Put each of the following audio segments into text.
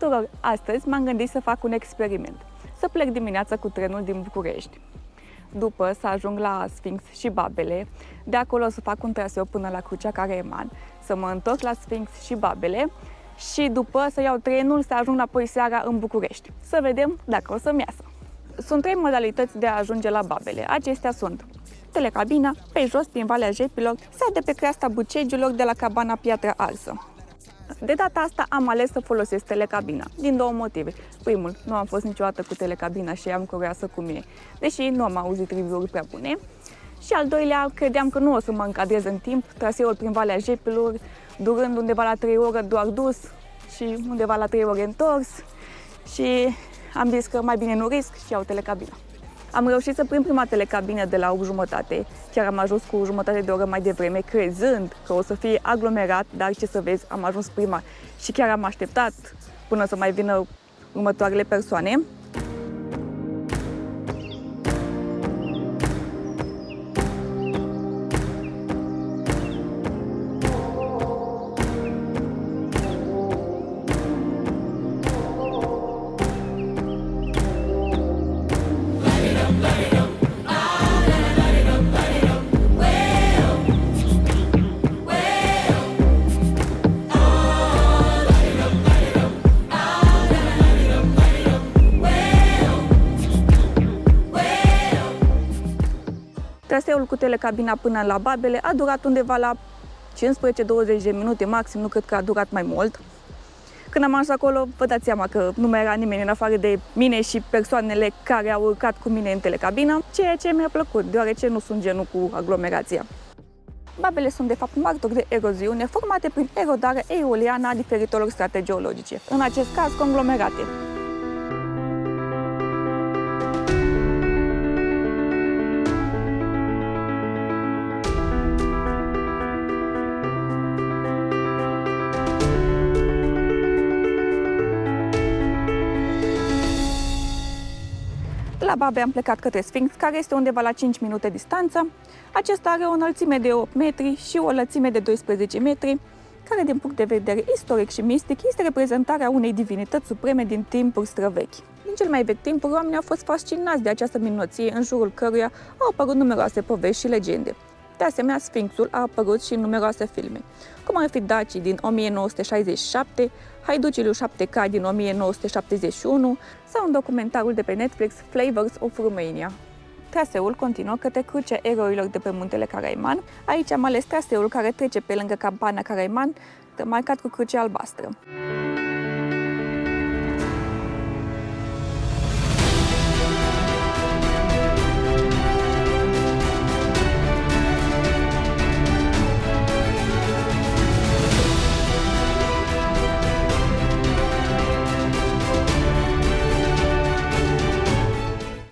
tuturor! Astăzi m-am gândit să fac un experiment. Să plec dimineața cu trenul din București. După să ajung la Sfinx și Babele, de acolo să fac un traseu până la Crucea Caraman, să mă întorc la Sfinx și Babele și după să iau trenul să ajung apoi seara în București. Să vedem dacă o să-mi iasă. Sunt 3 modalități de a ajunge la Babele. Acestea sunt telecabina, pe jos din Valea Jepilor sau de pe creasta Bucegilor de la cabana Piatra Arsă. De data asta am ales să folosesc telecabina, din 2 motive. Primul, nu am fost niciodată cu telecabina și am curioasă cum e, deși nu am auzit review-uri prea bune. Și al doilea, credeam că nu o să mă încadrez în timp, traseul prin Valea Jepilor, durând undeva la 3 ore doar dus și undeva la 3 ore întors. Și am zis că mai bine nu risc și iau telecabina. Am reușit să prind prima telecabină de la 8:30, chiar am ajuns cu jumătate de oră mai devreme, crezând că o să fie aglomerat, dar ce să vezi, am ajuns prima și chiar am așteptat până să mai vină următoarele persoane. Traseul cu telecabina până la Babele a durat undeva la 15-20 de minute maxim, nu cred că a durat mai mult. Când am ajuns acolo, vă dați seama că nu mai era nimeni în afară de mine și persoanele care au urcat cu mine în telecabină, ceea ce mi-a plăcut, deoarece nu sunt genul cu aglomerația. Babele sunt de fapt martori de eroziune formate prin erodarea eoliană a diferitelor strate geologice, în acest caz conglomerate. La Babe am plecat către Sfinx, care este undeva la 5 minute distanță. Acesta are o înălțime de 8 metri și o lățime de 12 metri, care din punct de vedere istoric și mistic este reprezentarea unei divinități supreme din timpuri străvechi. Din cel mai vechi timpuri, oamenii au fost fascinați de această minunăție, în jurul căruia au apărut numeroase povești și legende. De asemenea, Sfinxul a apărut și în numeroase filme, cum ar fi Dacii din 1967, Haiducii lui 7K din 1971 sau în documentarul de pe Netflix Flavors of Romania. Traseul continuă către Crucea Eroilor de pe Muntele Caraiman. Aici am ales traseul care trece pe lângă cabana Caraiman, marcat cu crucea albastră.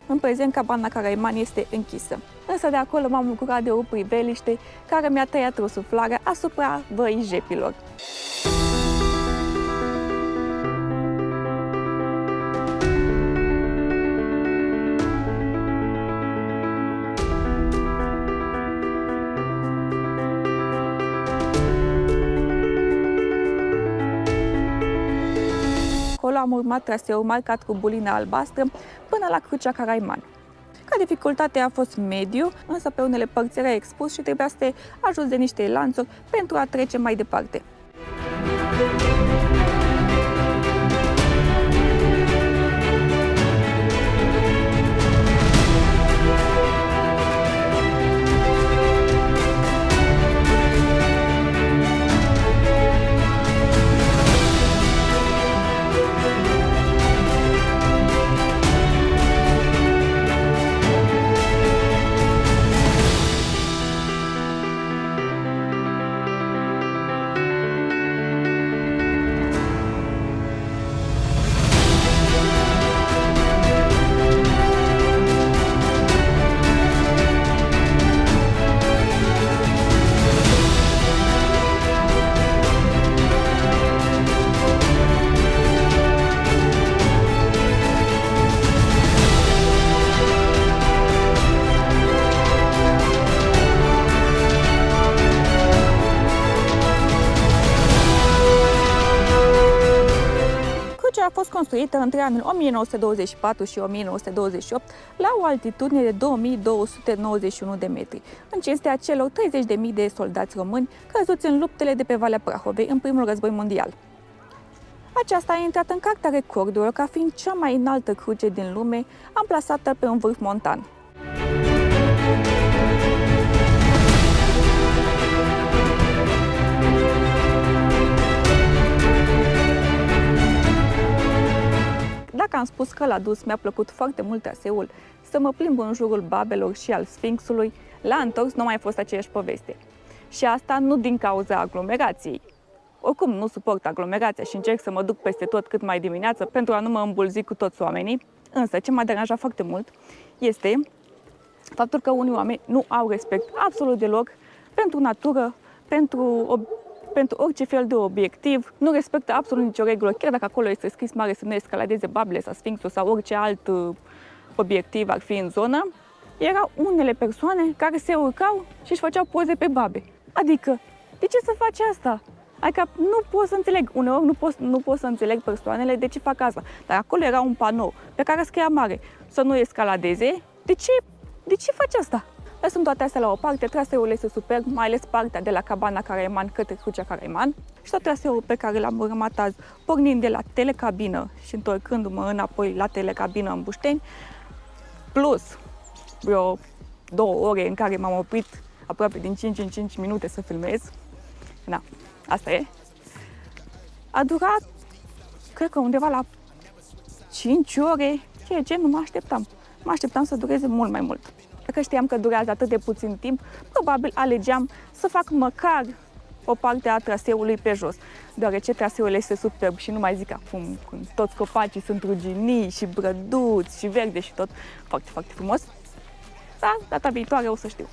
În prezent, cabana Caraiman este închisă, însă de acolo m-am bucurat de o priveliște care mi-a tăiat răsuflarea asupra Văii Jepilor. Acolo am urmat traseul marcat cu bulina albastră până la Crucea Caraiman. Ca dificultate a fost mediu, însă pe unele părți era expus și trebuia să te ajuți de niște lanțuri pentru a trece mai departe. construită între anul 1924 și 1928 la o altitudine de 2291 de metri, în cinstea celor 30.000 de soldați români căzuți în luptele de pe Valea Prahovei în primul război mondial. Aceasta a intrat în cartea recordurilor ca fiind cea mai înaltă cruce din lume, amplasată pe un vârf montan. Dacă am spus că la dus mi-a plăcut foarte mult traseul, să mă plimb în jurul Babelor și al Sfinxului, la întors nu a mai fost aceeași poveste. Și asta nu din cauza aglomerației. Oricum nu suport aglomerația și încerc să mă duc peste tot cât mai dimineață pentru a nu mă îmbulzi cu toți oamenii, însă ce m-a deranjat foarte mult este faptul că unii oameni nu au respect absolut deloc pentru natură, pentru orice fel de obiectiv, nu respectă absolut nicio regulă, chiar dacă acolo este scris mare să nu escaladeze Babele sau Sfinxul sau orice alt obiectiv ar fi în zonă. Erau unele persoane care se urcau și își făceau poze pe babe. Adică, de ce să faci asta? Adică nu pot să înțeleg, uneori nu pot să înțeleg persoanele de ce fac asta. Dar acolo era un panou pe care scria mare să nu escaladeze. De ce faci asta? Lăsăm toate astea la o parte, traseul este superb, mai ales partea de la Cabana Caraiman către Crucea Caraiman și tot traseul pe care l-am urmat azi, pornind de la telecabină și întorcându-mă înapoi la telecabină în Bușteni, plus vreo 2 ore în care m-am oprit aproape din 5 în 5 minute să filmez. Na, asta e. A durat, cred că undeva la 5 ore, ceea ce nu mă așteptam. Mă așteptam să dureze mult mai mult. Dacă știam că durează atât de puțin timp, probabil alegeam să fac măcar o parte a traseului pe jos, deoarece traseul este superb și nu mai zic acum când toți copacii sunt ruginii și brăduți și verde și tot foarte, foarte frumos. Dar data viitoare o să știu.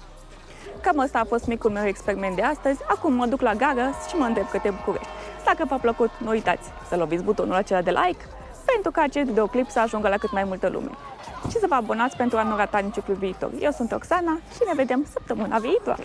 Cam ăsta a fost micul meu experiment de astăzi. Acum mă duc la gară și mă îndrept către București. Dacă v-a plăcut, nu uitați să loviți butonul acela de like pentru ca acest videoclip să ajungă la cât mai multă lume. Și să vă abonați pentru a nu rata niciun clip viitor. Eu sunt Roxana și ne vedem săptămâna viitoare!